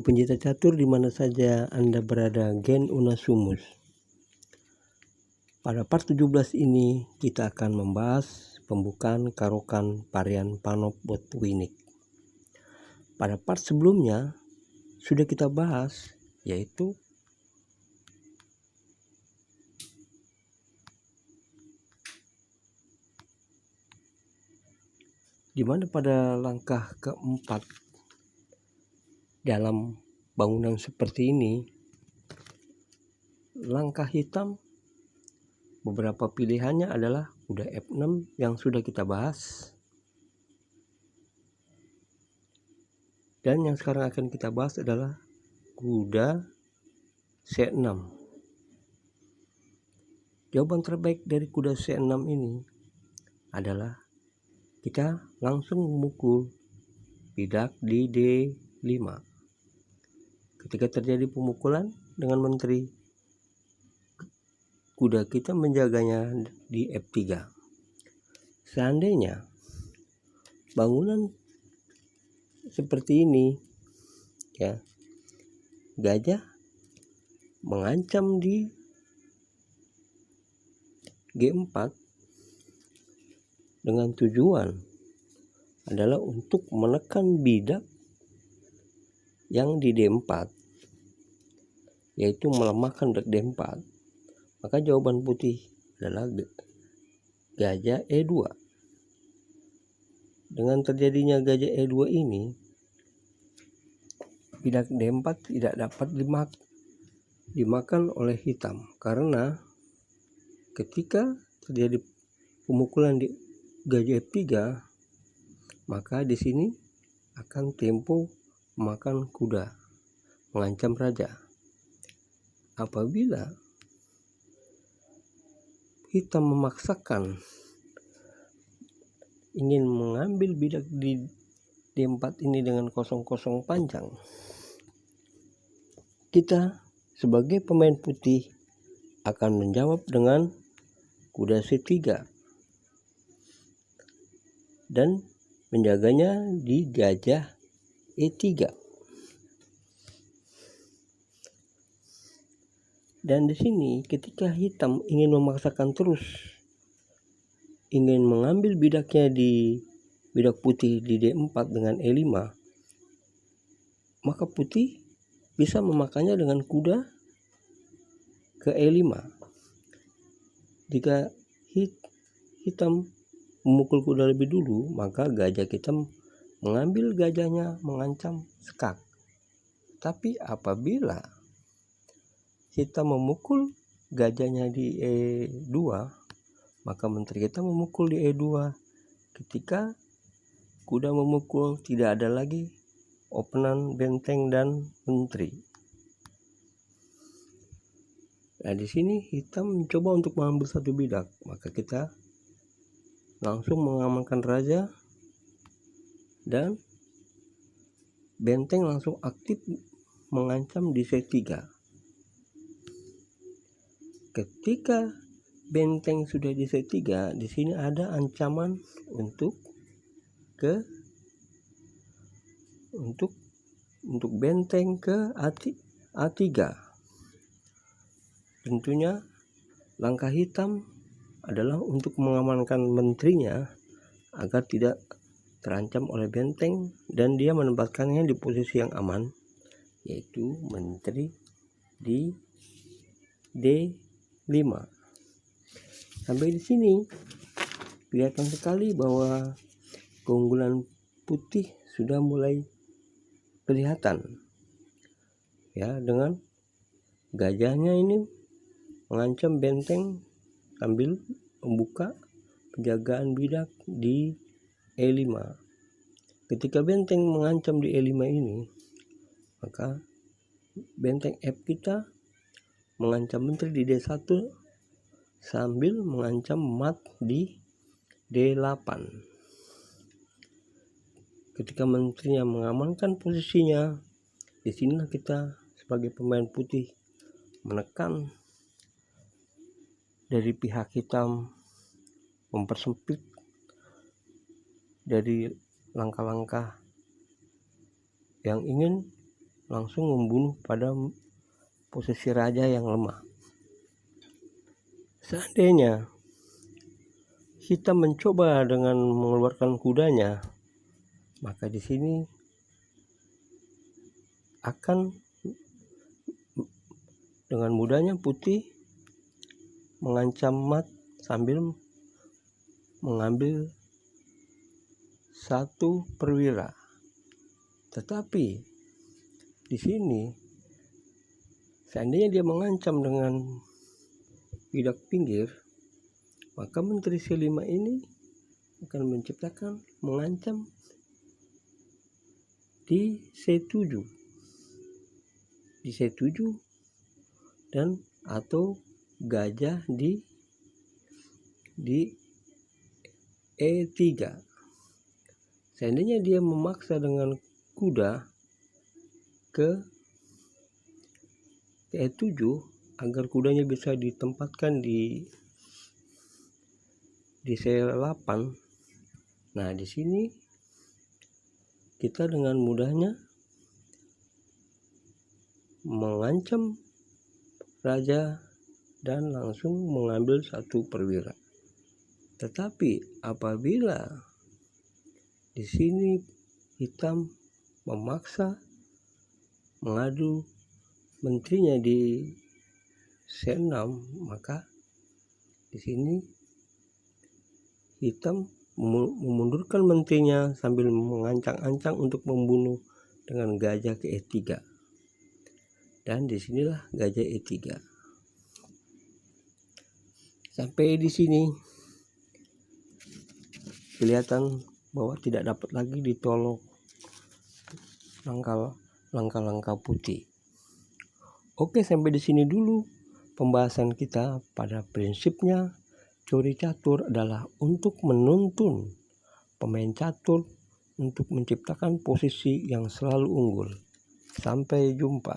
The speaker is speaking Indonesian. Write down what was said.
Ibu pencinta catur di mana saja Anda berada, Gen Unasumus. Pada part 17 ini kita akan membahas pembukaan Karokan Parian Panop Botwinik. Pada part sebelumnya sudah kita bahas, yaitu di mana pada langkah keempat dalam bangunan seperti ini, langkah hitam beberapa pilihannya adalah kuda F6 yang sudah kita bahas, dan yang sekarang akan kita bahas adalah kuda C6. Jawaban terbaik dari kuda C6 ini adalah kita langsung memukul bidak di D5. Ketika terjadi pemukulan dengan menteri, kuda kita menjaganya di F3. Seandainya bangunan seperti ini, ya, gajah mengancam di G4 dengan tujuan adalah untuk menekan bidak yang di D4, yaitu melemahkan bidak D4, maka jawaban putih adalah gajah E2. Dengan terjadinya gajah E2 ini, bidak D4 tidak dapat dimakan oleh hitam, karena ketika terjadi pemukulan di gajah F3, maka di sini akan tempo memakan kuda, mengancam raja. Apabila hitam memaksakan ingin mengambil bidak di D4 ini dengan kosong-kosong panjang, kita sebagai pemain putih akan menjawab dengan kuda C3 dan menjaganya di gajah E3. Dan di sini ketika hitam ingin memaksakan terus ingin mengambil bidaknya di bidak putih di D4 dengan E5, maka putih bisa memakannya dengan kuda ke E5. Jika hitam memukul kuda lebih dulu, maka gajah kita mengambil gajahnya, mengancam skak. Tapi apabila hitam memukul gajahnya di E2, maka menteri kita memukul di E2. Ketika kuda memukul, tidak ada lagi openan benteng dan menteri. Nah, di sini hitam mencoba untuk mengambil satu bidak, maka kita langsung mengamankan raja dan benteng langsung aktif mengancam di C3. Ketika benteng sudah di C3, di sini ada ancaman untuk benteng ke A3. Tentunya langkah hitam adalah untuk mengamankan menterinya agar tidak terancam oleh benteng dan dia menempatkannya di posisi yang aman, yaitu menteri di D5. Sampai di sini kelihatan sekali bahwa keunggulan putih sudah mulai kelihatan, ya, dengan gajahnya ini mengancam benteng sambil membuka penjagaan bidak di E5. Ketika benteng mengancam di E5 ini, maka benteng F kita mengancam menteri di D1 sambil mengancam mat di D8. Ketika menterinya mengamankan posisinya, di sinilah kita sebagai pemain putih menekan dari pihak hitam, mempersempit dari langkah-langkah yang ingin langsung membunuh pada posisi raja yang lemah. Seandainya hitam mencoba dengan mengeluarkan kudanya, maka di sini akan dengan mudahnya putih mengancam mat sambil mengambil satu perwira. Tetapi di sini seandainya dia mengancam dengan bidak pinggir, maka menteri C5 ini akan menciptakan mengancam di C7 dan atau gajah di E3. Seandainya dia memaksa dengan kuda ke E7 agar kudanya bisa ditempatkan di C8. Nah, di sini kita dengan mudahnya mengancam raja dan langsung mengambil satu perwira. Tetapi apabila di sini hitam memaksa mengadu menterinya di C6, maka di sini hitam memundurkan menterinya sambil mengancang-ancang untuk membunuh dengan gajah ke E3. Dan disinilah gajah E3. Sampai di sini kelihatan bahwa tidak dapat lagi ditolong langkah-langkah putih. Oke, sampai di sini dulu pembahasan kita. Pada prinsipnya teori catur adalah untuk menuntun pemain catur untuk menciptakan posisi yang selalu unggul. Sampai jumpa.